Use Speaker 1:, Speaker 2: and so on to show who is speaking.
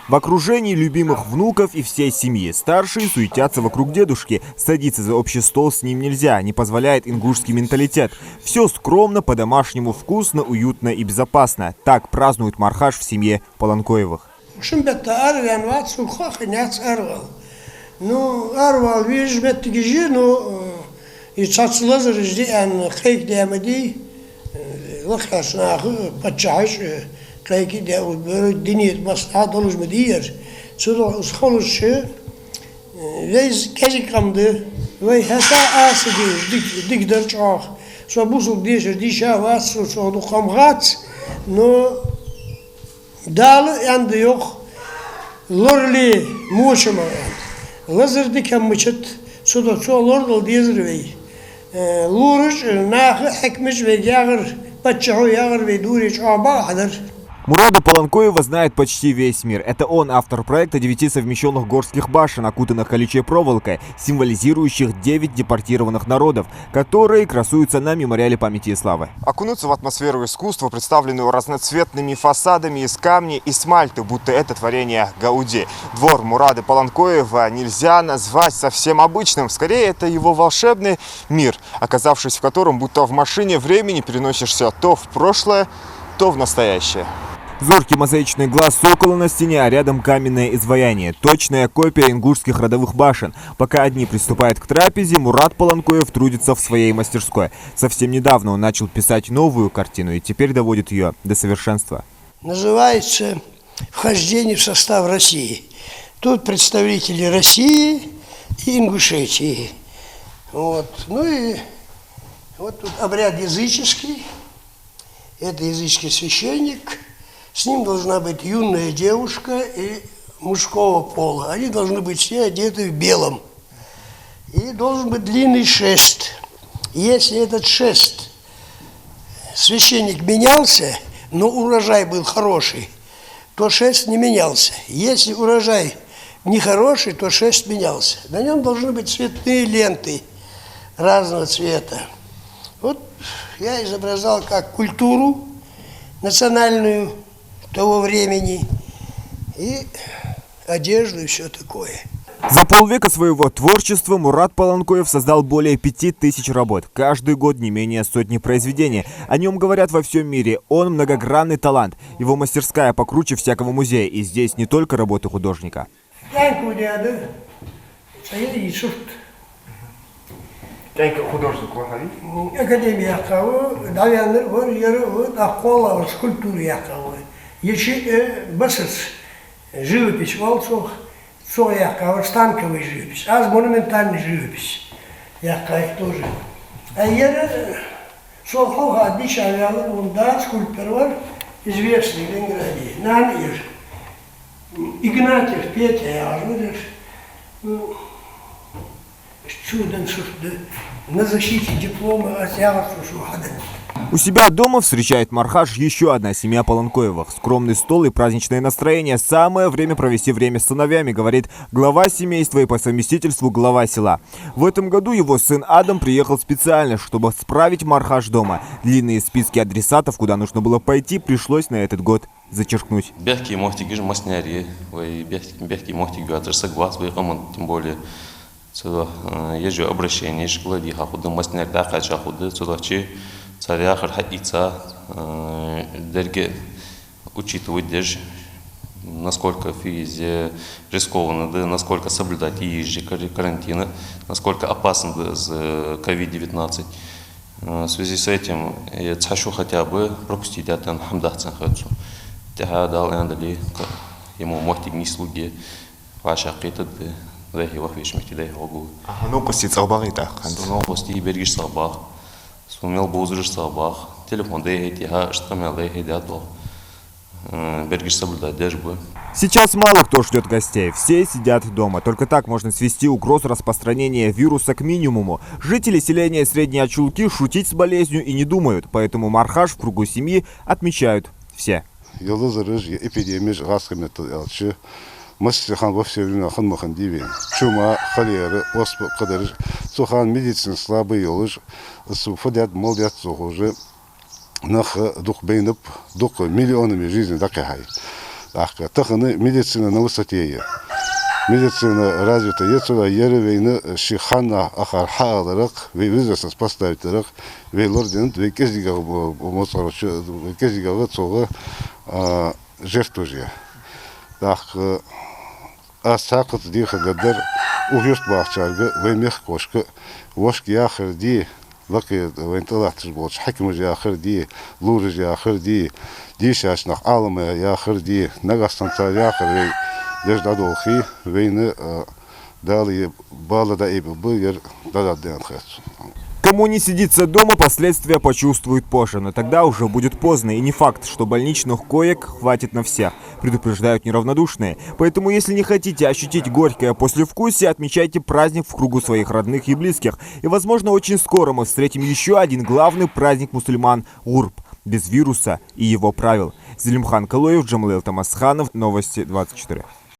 Speaker 1: В окружении любимых внуков и всей семьи. Старшие суетятся вокруг дедушки. Садиться за общий стол с ним нельзя, не позволяет ингушский менталитет. Все скромно, по-домашнему вкусно, уютно и безопасно. Так празднует Мархаш в семье Полонкоевых.
Speaker 2: Ну, арвал, видишь, беттигижи, ну, и цацлазар жди, ан хайк диамади, лахашнах, пачаш, хайки диамади, динит масла долуж медиер, сюда схолуш, весь кезикамды, вей хата асидиш, дигдерчах, свобусук дишер, диша вас, свобу хамгац, но дал янды yok, лорли мушаман. Лазерди кеммичет суда çoğulor diyezirvey. Лурыш нахы хекмиш ve ягыр патчаху ягыр ve дурич аба хадыр.
Speaker 1: Мурада Полонкоева знает почти весь мир. Это он автор проекта 9 совмещенных горских башен, окутанных колючей проволокой, символизирующих 9 депортированных народов, которые красуются на мемориале памяти и славы. Окунуться в атмосферу искусства, представленную разноцветными фасадами из камня и смальты, будто это творение Гауди. Двор Мурады Полонкоева нельзя назвать совсем обычным. Скорее, это его волшебный мир, оказавшись в котором будто в машине времени переносишься то в прошлое, то в настоящее. Зоркий мозаичный глаз сокола на стене, а рядом каменное изваяние. Точная копия ингушских родовых башен. Пока одни приступают к трапезе, Мурад Полонкоев трудится в своей мастерской. Совсем недавно он начал писать новую картину и теперь доводит ее до совершенства.
Speaker 2: Называется «Вхождение в состав России». Тут представители России и Ингушетии. Вот. Ну и вот тут обряд языческий. Это языческий священник. С ним должна быть юная девушка и мужского пола. Они должны быть все одеты в белом. И должен быть длинный шест. Если этот шест, священник менялся, но урожай был хороший, то шест не менялся. Если урожай нехороший, то шест менялся. На нем должны быть цветные ленты разного цвета. Вот я изображал как культуру национальную того времени и одежду и все такое.
Speaker 1: За полвека своего творчества Мурад Полонкоев создал более 5000 работ. Каждый год не менее сотни произведений. О нем говорят во всем мире. Он многогранный талант. Его мастерская покруче всякого музея. И здесь не только работы художника. Художник
Speaker 2: Академия Яхавы, Давяныр, var, yarı var, Akkola var, скульптура Яхавы. Еще басыц, живопись, волцох, со Яхавы, станковый живопись, аз монументальный живопись, Яхавы тоже. А яры, Солхова, Дишавялы, он да, скульптор var, известный в Ленинграде, Нанир, Игнатьев, Петя, Яжмыдер, чудом, на защите диплома от Ягоса.
Speaker 1: У себя дома встречает Мархаш еще одна семья Полонкоевых. Скромный стол и праздничное настроение. Самое время провести время с сыновьями, говорит глава семейства и по совместительству глава села. В этом году его сын Адам приехал специально, чтобы справить Мархаш дома. Длинные списки адресатов, куда нужно было пойти, пришлось на этот год зачеркнуть.
Speaker 3: Бехки мохтики же маснярье, бехки мохтики адресак глаз, тем более. Ежу обращение, школади хахуды, масняк да хачахуды, цудачи, царя хархатица, дерге учитывать даже, насколько физи рискованно, да, насколько соблюдать ежи карантина, насколько опасно с COVID-19. В связи с этим я хочу хотя бы пропустить это хамдахцан хочу. Тяга дал эндали ему мохтик не слуги, ваша кита.
Speaker 1: Ну, пусть сабахита.
Speaker 3: Ну, пусть и бергиш сабах. Сумел бузриш сабах. Телефон дает, я что мел дает, бергиш соблюдать даже бы.
Speaker 1: Сейчас мало кто ждет гостей, все сидят дома. Только так можно свести угрозу распространения вируса к минимуму. Жители селения Средней Ачулки шутить с болезнью и не думают, поэтому Мархаш в кругу семьи отмечают все.
Speaker 4: Мастер-хан во все время хан-махан дивен. Чума, холеры, оспы, кадарыш. Сухан медицин слабый елыш. Суфадят, молдят, сухуже. Нах дух бейнып, дух миллионами жизни дакахай. Таханы медицина на высоте. Медицина развита. Ецула еревейны шихана ахархаларак, визасас поставителак, вейлордент, векезига моцарочу, векезига цога жертвужия. Асакот диха гадар угюст бахчарга, вемех кошка, вошки ахар ди, лаки вентилатор болч, хакимуж яхар ди, лурж яхар ди, дишашнах алма яхар ди, нагастанца яхар Деждадолхи, войны дали балада и бубыр дададен хэц.
Speaker 1: Кому не сидится дома, последствия почувствует позже, но тогда уже будет поздно, и не факт, что больничных коек хватит на всех, предупреждают неравнодушные. Поэтому, если не хотите ощутить горькое послевкусие, отмечайте праздник в кругу своих родных и близких. И, возможно, очень скоро мы встретим еще один главный праздник мусульман – Гурб, без вируса и его правил. Зелимхан Калоев, Джамлел Тамасханов, Новости 24.